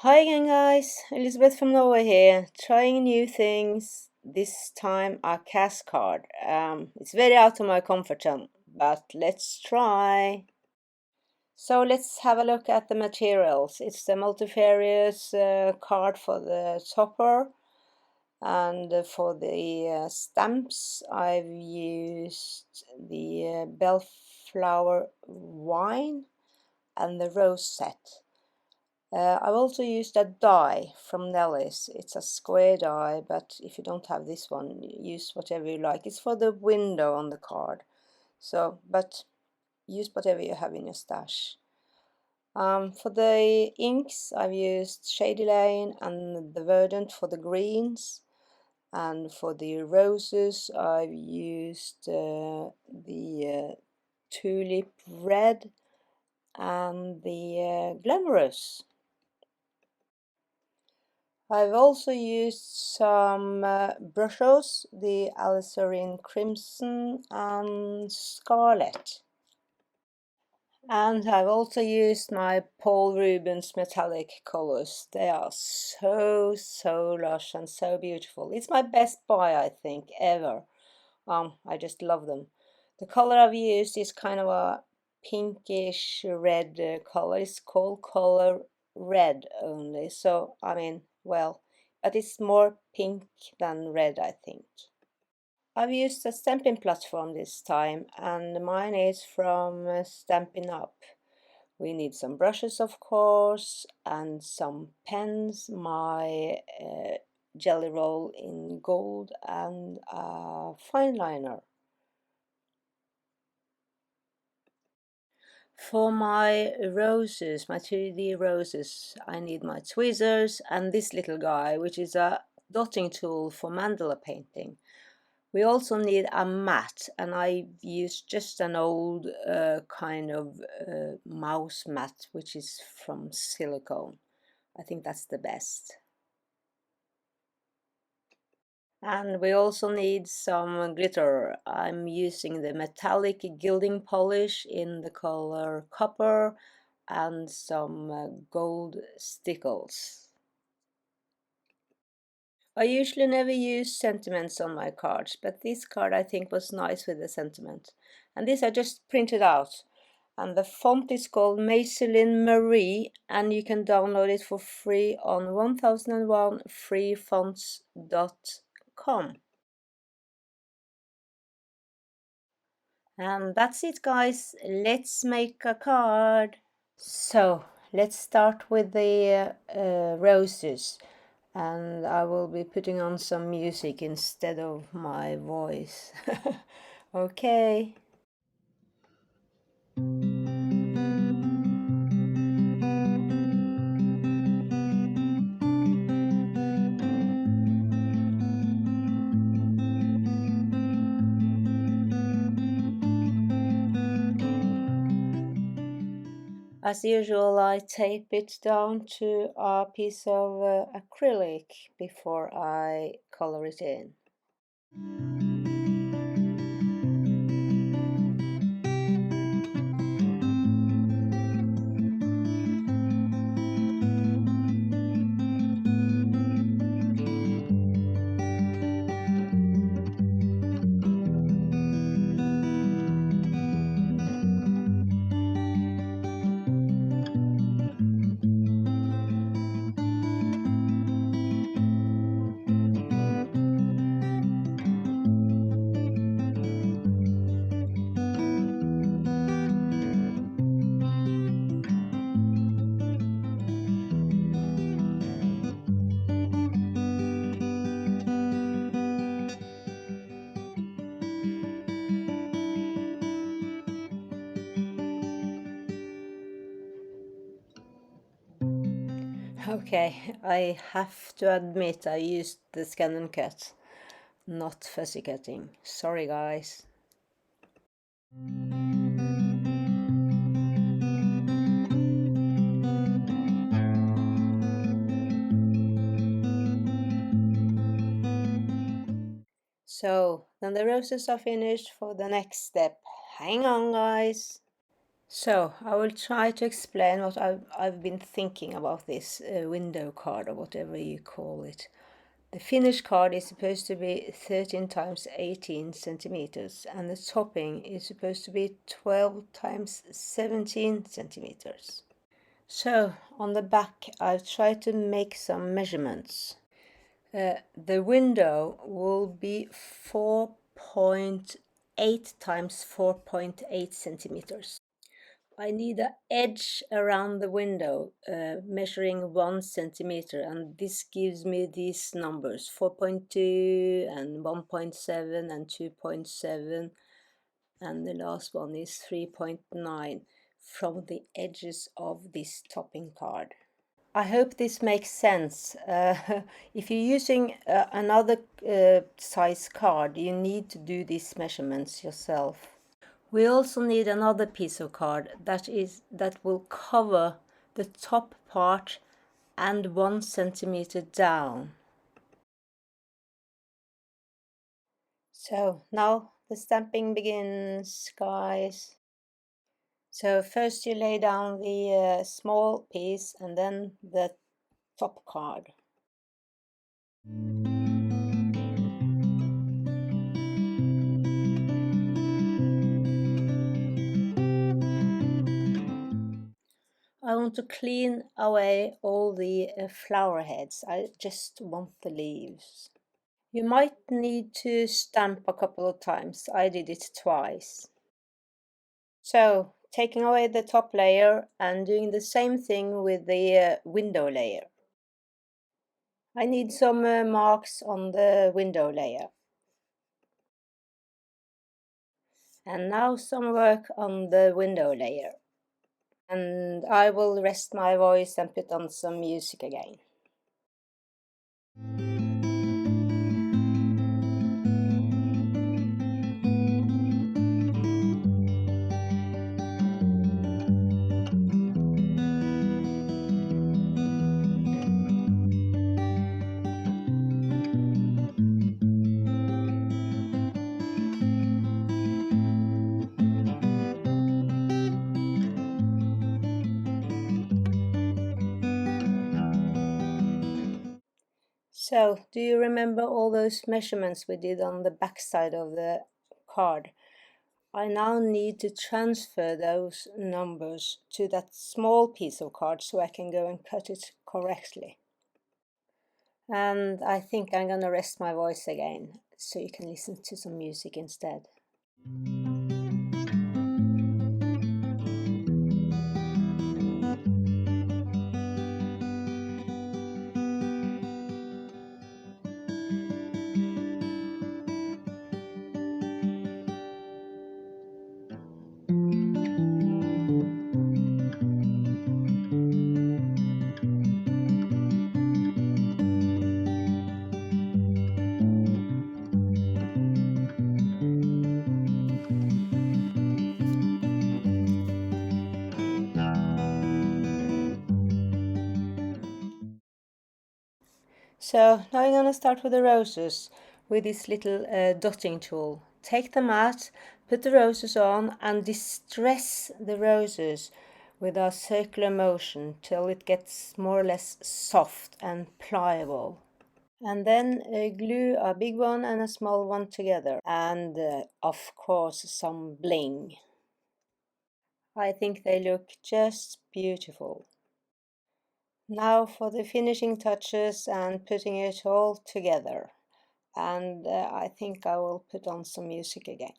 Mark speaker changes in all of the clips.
Speaker 1: Hi again guys, Elizabeth from Norway here, trying new things, this time a cast card. It's very out of my comfort zone, but let's try. So let's have a look at the materials. It's the multifarious card for the topper, and for the stamps I've used the Bellflower Wine and the Rose set. I've also used a die from Nellis. It's a square die, but if you don't have this one, use whatever you like. It's for the window on the card. So, but use whatever you have in your stash. For the inks, I've used Shady Lane and the Verdant for the greens. And for the roses, I've used the Tulip Red and the Glamorous. I've also used some Brushos, the Alizarin Crimson and Scarlet. And I've also used my Paul Rubens metallic colors. They are so lush and so beautiful. It's my best buy, I think, ever. I just love them. The color I've used is kind of a pinkish red color. It's called color red only. So, I mean, well, but it's more pink than red, I think. I've used a stamping platform this time, and mine is from Stampin' Up. We need some brushes, of course, and some pens, my Gellyroll in gold, and a fine liner. For my roses, my 2D roses, I need my tweezers and this little guy, which is a dotting tool for mandala painting. We also need a mat, and I used just an old kind of mouse mat, which is from silicone. I think that's the best. And we also need some glitter. I'm using the metallic gilding polish in the color copper and some gold Stickles. I usually never use sentiments on my cards, but this card I think was nice with the sentiment. And this I just printed out. And the font is called Macelin Marie, and you can download it for free on 1001freefonts.com. And that's it, guys. Let's make a card. So let's start with the roses, and I will be putting on some music instead of my voice. Okay. As usual, I tape it down to a piece of acrylic before I color it in. Okay, I have to admit I used the scan and cut, not fussy cutting. Sorry, guys. So, then the roses are finished. For the next step. Hang on, guys. So I will try to explain what I've been thinking about this window card, or whatever you call it. The finished card is supposed to be 13 times 18 centimeters, and the topping is supposed to be 12 times 17 centimeters. So on the back I've tried to make some measurements. The window will be 4.8 times 4.8 centimeters. I need an edge around the window measuring 1 centimeter, and this gives me these numbers: 4.2 and 1.7 and 2.7, and the last one is 3.9 from the edges of this topping card. I hope this makes sense. If you're using another size card, you need to do these measurements yourself. We also need another piece of card that will cover the top part and 1 centimeter down. So now the stamping begins, guys. So first you lay down the small piece and then the top card. I want to clean away all the flower heads. I just want the leaves. You might need to stamp a couple of times. I did it twice. So, taking away the top layer and doing the same thing with the window layer. I need some marks on the window layer. And now some work on the window layer. And I will rest my voice and put on some music again. So, do you remember all those measurements we did on the back side of the card? I now need to transfer those numbers to that small piece of card so I can go and cut it correctly. And I think I'm gonna rest my voice again so you can listen to some music instead. So now I'm gonna start with the roses with this little dotting tool. Take them out, put the roses on, and distress the roses with a circular motion till it gets more or less soft and pliable. And then glue a big one and a small one together, and of course some bling. I think they look just beautiful. Now for the finishing touches and putting it all together. And I think I will put on some music again.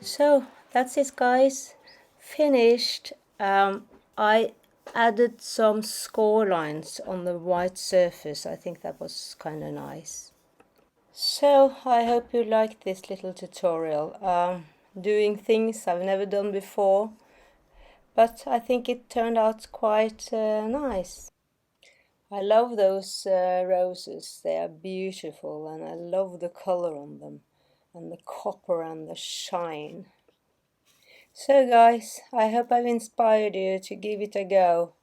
Speaker 1: So that's it, guys. Finished. I added some score lines on the white surface. I think that was kind of nice. So I hope you liked this little tutorial. Doing things I've never done before. but I think it turned out quite nice. I love those roses, they are beautiful, and I love the color on them, and the copper and the shine. So guys, I hope I've inspired you to give it a go.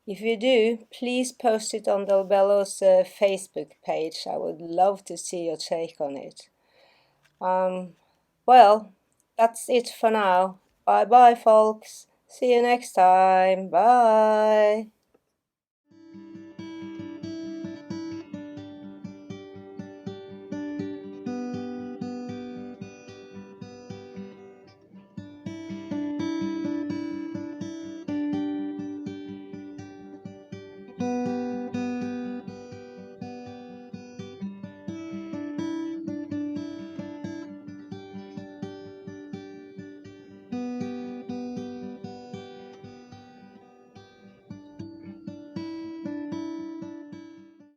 Speaker 1: If you do, please post it on Bello's Facebook page. I would love to see your take on it. Well, that's it for now. Bye bye, folks. See you next time. Bye.